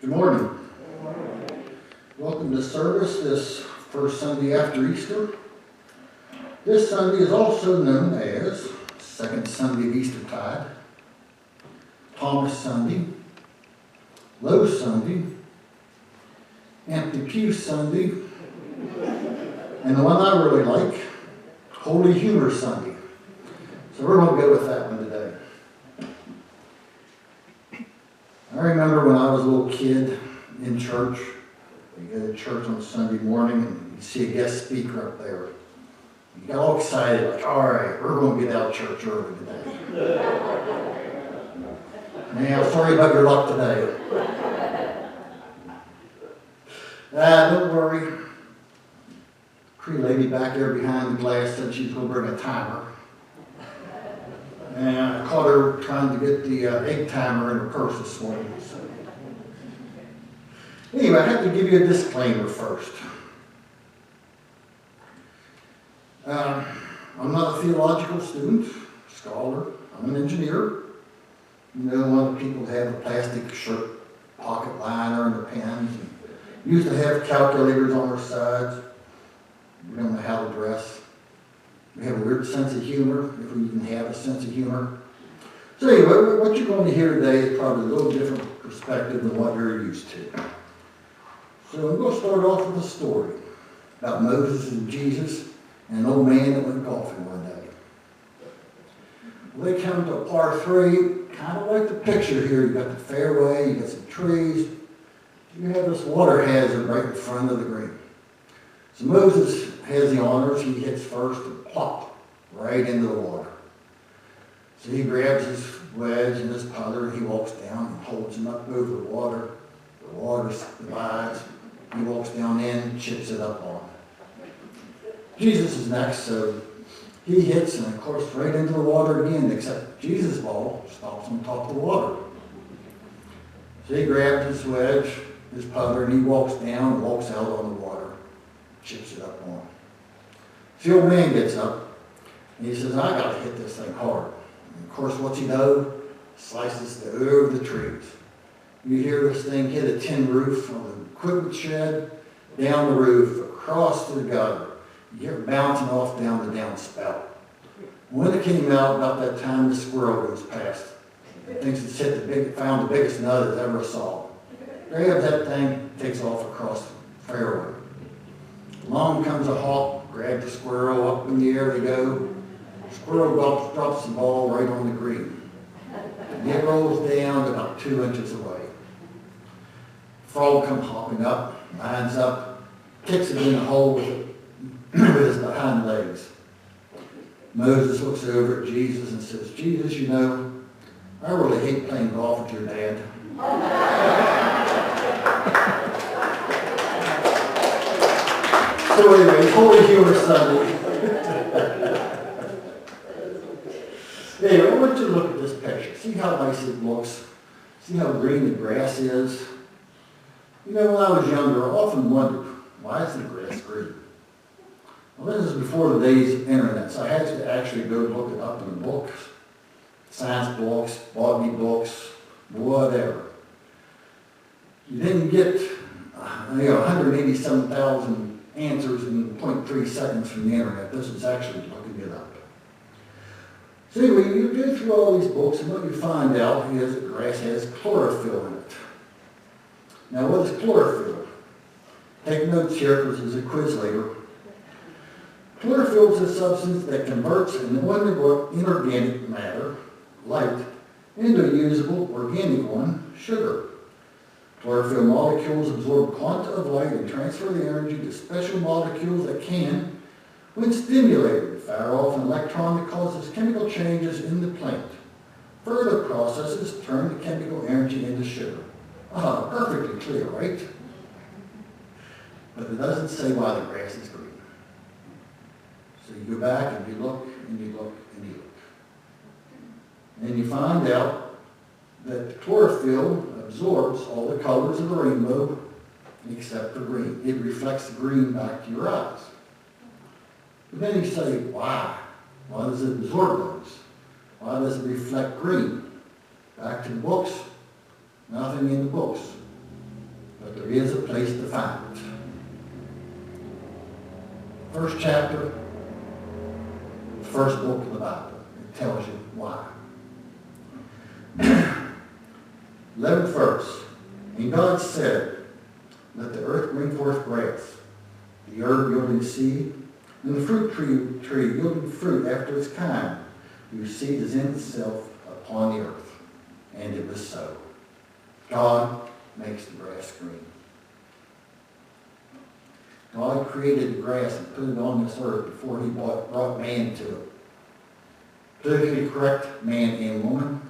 Good morning. Welcome to service this first Sunday after Easter. This Sunday is also known as Second Sunday of Eastertide, Thomas Sunday, Low Sunday, Empty Pew Sunday, and the one I really like, Holy Humor Sunday. So we're going to go with that one today. I remember when I was a little kid in church, you go to church on Sunday morning and you see a guest speaker up there. You got all excited, like, all right, we're going to get out of church early today. Now, sorry about your luck today. Don't worry. Cree lady back there behind the glass said she was going to bring a timer. And I caught her trying to get the egg timer in her purse this morning. So. Anyway, I have to give you a disclaimer first. I'm not a theological student, scholar. I'm an engineer. You know, one of the people that have a plastic shirt pocket liner and the pens. And used to have calculators on our sides. We don't know how to dress. We have a weird sense of humor, if we even have a sense of humor. So anyway, what you're going to hear today is probably a little different perspective than what you're used to. So I'm going to start off with a story about Moses and Jesus and an old man that went golfing one day. Well, they come to a par 3, kind of like the picture here. You got the fairway, you got some trees. You have this water hazard right in front of the green. So Moses has the honors. He hits first and plop right into the water. So he grabs his wedge and his putter and he walks down and holds him up over the water. The water divides. He walks down in, chips it up on. Jesus is next, so he hits and of course right into the water again, except Jesus' ball stops on top of the water. So he grabs his wedge, his putter, and he walks down and walks out on the water. Chips it up on him. So the old man gets up and he says, I got to hit this thing hard. And of course, what's he do? Slices it over the trees. You hear this thing hit a tin roof on the equipment shed, down the roof, across the gutter. You hear it bouncing off down the downspout. When it came out, about that time, the squirrel goes past. He thinks it's found the biggest nut it's ever saw. Grabs that thing, takes off across the fairway. Along comes a hawk, grabs the squirrel, up in the air they go. Squirrel drops the ball right on the green. And it rolls down about 2 inches away. Frog comes hopping up, lines up, kicks it in the hole with his behind legs. Moses looks over at Jesus and says, Jesus, you know, I really hate playing golf with your dad. So anyway, Holy Humor Sunday. Anyway, I want you to look at this picture. See how nice it looks? See how green the grass is? You know, when I was younger, I often wondered, why is the grass green? Well, this is before the days of internet, so I had to actually go look it up in the books. Science books, botany books, whatever. You didn't get 187,000 answers in 0.3 seconds from the internet. This is actually looking it up. So anyway, you go through all these books and what you find out is that grass has chlorophyll in it. Now what is chlorophyll? Take notes here because there's a quiz later. Chlorophyll is a substance that converts an inorganic matter, light, into a usable organic one, sugar. Chlorophyll molecules absorb quanta of light and transfer the energy to special molecules that can, when stimulated, fire off an electron that causes chemical changes in the plant. Further processes turn the chemical energy into sugar. Perfectly clear, right? But it doesn't say why the grass is green. So you go back and you look and you look and you look. And you find out that chlorophyll absorbs all the colors of the rainbow except for green. It reflects the green back to your eyes. But then you say, why? Why does it absorb those? Why does it reflect green? Back to the books. Nothing in the books. but there is a place to find it. First chapter, the first book of the Bible. It tells you why. 11th verse. And God said, let the earth bring forth grass, the herb yielding seed, and the fruit tree yielding fruit after its kind, whose seed is in itself upon the earth. And it was so. God makes the grass green. God created the grass and put it on this earth before he brought man to it. Politically correct man and woman.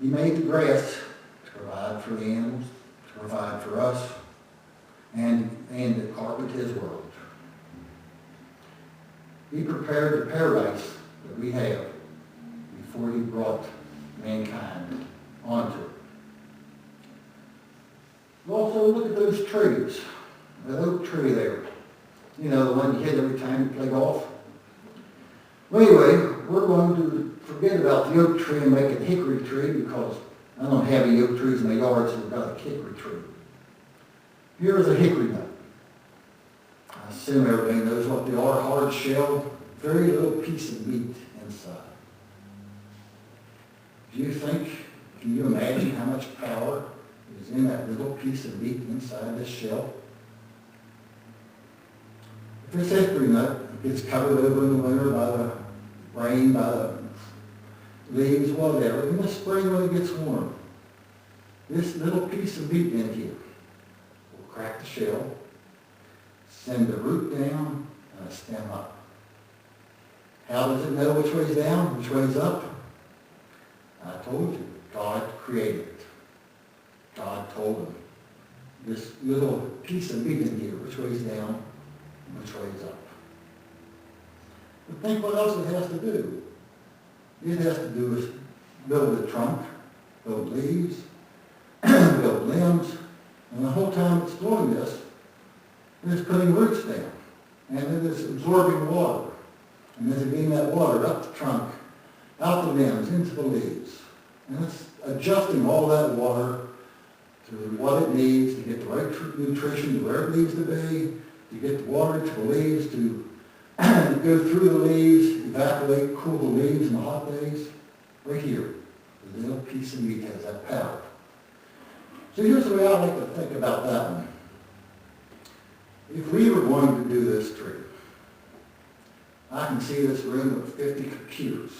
He made the grass to provide for the animals, to provide for us, and to carpet his world. He prepared the paradise that we have before he brought mankind onto it. Also, look at those trees. The oak tree there. You know, the one you hit every time you play golf. Well, anyway, we're going to forget about the oak tree and make it hickory tree because I don't have any oak trees in my yard, so we've got a hickory tree. Here's a hickory nut. I assume everybody knows what they are. Hard shell, very little piece of meat inside. Do you think, can you imagine how much power is in that little piece of meat inside this shell? If it's hickory nut, it gets covered over in the winter by the rain, by the leaves, whatever. In the spring when it gets warm, this little piece of meat in here will crack the shell, send the root down, and a stem up. How does it know which way's down, which way's up? I told you, God created it. God told him, this little piece of meat in here, which way's down, and which way's up. But think what else it has to do. It has to do with build the trunk, build leaves, build limbs, and the whole time it's doing this, it's putting roots down, and it is absorbing water, and it's getting that water up the trunk, out the limbs, into the leaves, and it's adjusting all that water to what it needs to get the right nutrition to where it needs to be, to get the water to the leaves, to go through the leaves, evaporate, cool the leaves in the hot days. Right here, the little piece of meat has that power. So here's the way I like to think about that one. If we were going to do this tree, I can see this room with 50 computers,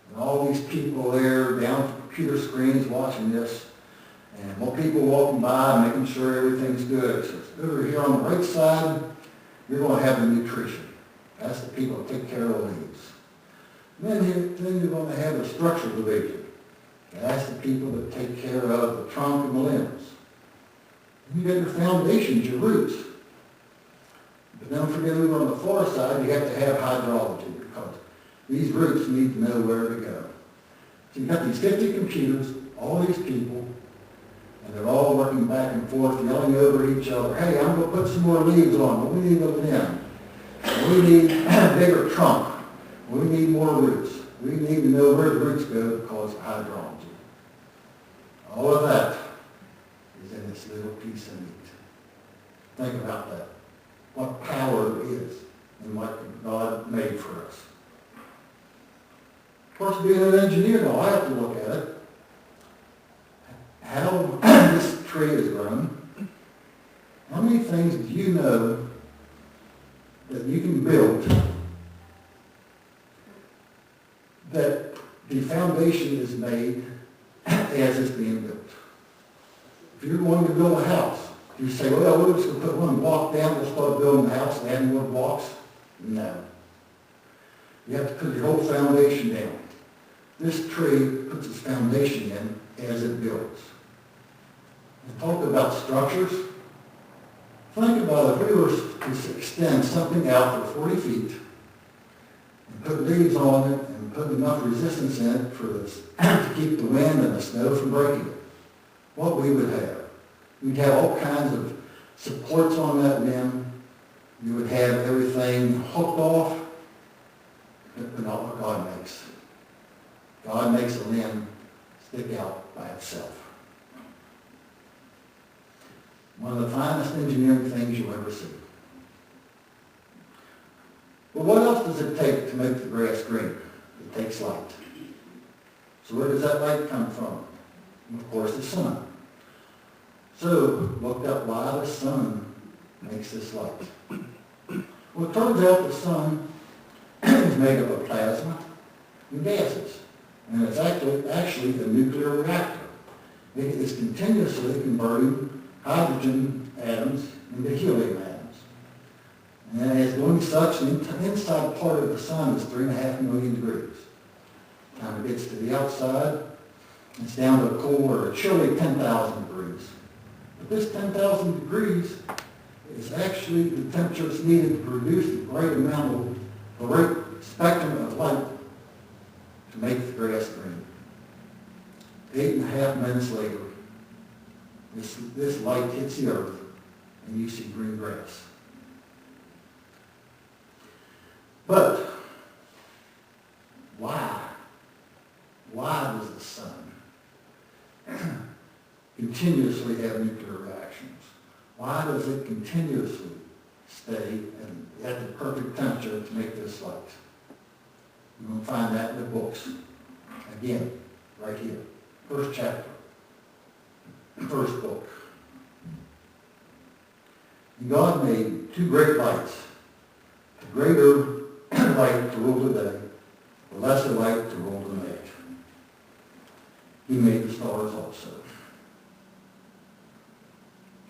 and all these people there down at the computer screens watching this, and more people walking by making sure everything's good. So over here on the right side, you're going to have the nutrition. That's the people that take care of the leaves. And then you're going to have the structural division. That's the people that take care of the trunk and the limbs. And you got your foundations, your roots. But don't forget over on the far side, you have to have hydrology because these roots need to know where to go. So you've got these 50 computers, all these people, and they're all working back and forth, yelling over each other, hey, I'm going to put some more leaves on, but we need a limb. We need a bigger trunk. We need more roots. We need to know where the roots go because of hydrology. All of that is in this little piece of meat. Think about that. What power it is and what God made for us. Of course, being an engineer now, I have to look at it. How this tree is grown. How many things do you know that you can build that the foundation is made as it's being built? If you're going to build a house, you say, well, we're just going to put one block down, we'll start building the house and add more blocks. No. You have to put your whole foundation down. This tree puts its foundation in as it builds. And talk about structures. Think about if we were to extend something out for 40 feet and put leaves on it and put enough resistance in it for this, to keep the wind and the snow from breaking it, what we would have. We'd have all kinds of supports on that limb. You would have everything hooked off, but not what God makes. God makes a limb stick out by itself. One of the finest engineering things you'll ever see. But what else does it take to make the grass green? It takes light. So where does that light come from? Of course, the sun. So, looked up why the sun makes this light. Well, it turns out the sun is made up of plasma and gases. And it's actually a nuclear reactor. It is continuously converting hydrogen atoms into helium atoms. And it's doing such, the inside part of the sun is 3.5 million degrees. Time it gets to the outside, it's down to a cold or a chilly 10,000 degrees. But this 10,000 degrees is actually the temperature that's needed to produce the right spectrum of light to make the grass green. 8.5 minutes later, this light hits the earth and you see green grass. But why? Why does the sun continuously have nuclear reactions? Why does it continuously stay at the perfect temperature to make this light? You're going to find that in the books. Again, right here. First chapter. First book. And God made two great lights. The greater light to rule the day, the lesser light to rule the night. He made the stars also.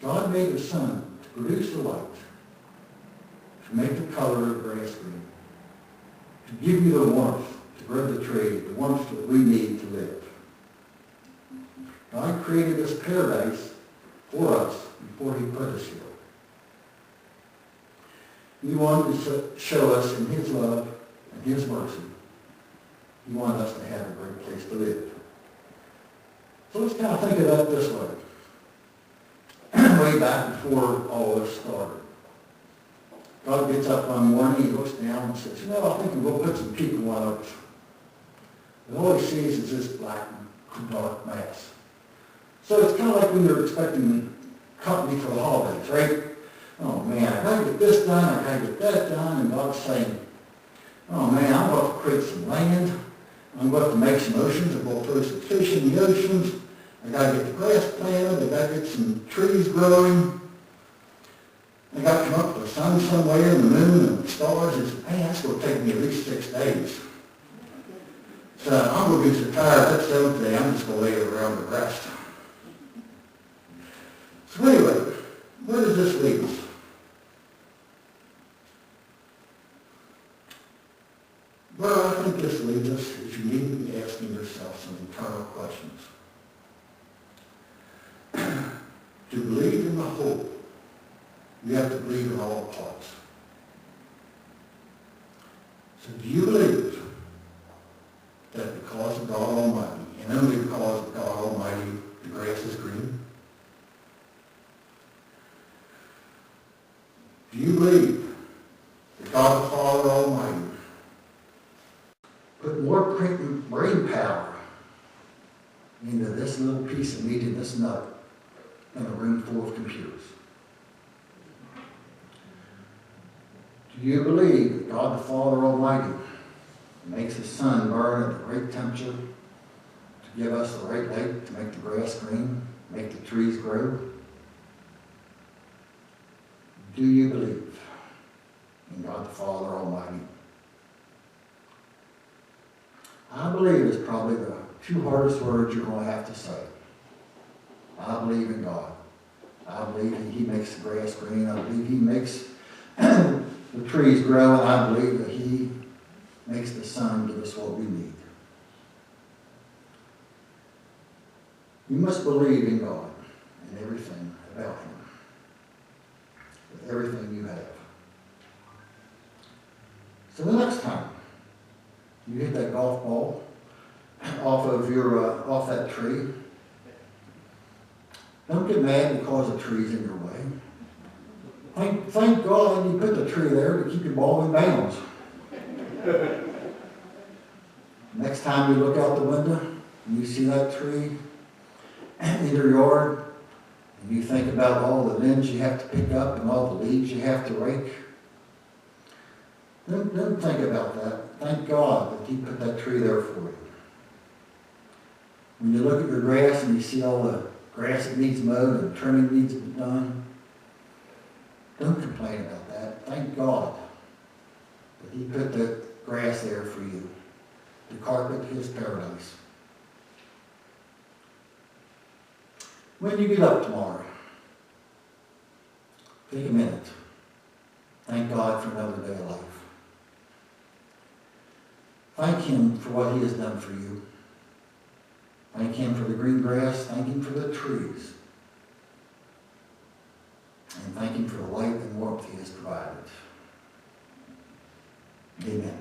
God made the sun to produce the light, to make the color of grass green, to give you the warmth to grow the tree, the warmth that we need to live. God created this paradise for us before he put us here. He wanted to show us in his love and his mercy. He wanted us to have a great place to live. So let's kind of think of that this way. Way back before all this started. God gets up one morning, he looks down and says, I think we'll put some people on earth. And all he sees is this black and dark mass. So it's kind of like when you're expecting company for the holidays, right? Oh man, I gotta get this done, I gotta get that done, and God's saying, oh man, I'm going to create some land, I'm going to make some oceans, I'm going to throw some fish in the oceans, I gotta get the grass planted, I gotta get some trees growing, I gotta come up with the sun somewhere, and the moon, and the stars. It's, man, that's going to take me at least 6 days. So I'm going to be so tired that 7th day, I'm just going to lay around and rest. So anyway, where does this lead us? Well, I think this leads us is you need to be asking yourself some internal questions. To believe in the whole, you have to believe in all the parts. So do you believe that because of God Almighty, and only because of God Almighty, the grass is green? Do you believe that God the Father Almighty put more brain power into this little piece of meat in this nut than a room full of computers? Do you believe that God the Father Almighty makes the sun burn at the right temperature to give us the right light to make the grass green, make the trees grow? Do you believe in God the Father Almighty? I believe is probably the two hardest words you're going to have to say. I believe in God. I believe that he makes the grass green. I believe he makes the trees grow, and I believe that he makes the sun give us what we need. You must believe in God and everything about him, with everything you have. So the next time you hit that golf ball off that tree, don't get mad because the tree's in your way. Thank God you put the tree there to keep your ball in bounds. Next time you look out the window and you see that tree in your yard, And you think about all the limbs you have to pick up and all the leaves you have to rake. Don't think about that. Thank God that He put that tree there for you. When you look at your grass and you see all the grass that needs mowed and trimming needs to be done, don't complain about that. Thank God that He put that grass there for you to carpet His paradise. When you get up tomorrow, take a minute. Thank God for another day of life. Thank Him for what He has done for you. Thank Him for the green grass. Thank Him for the trees. And thank Him for the light and warmth He has provided. Amen.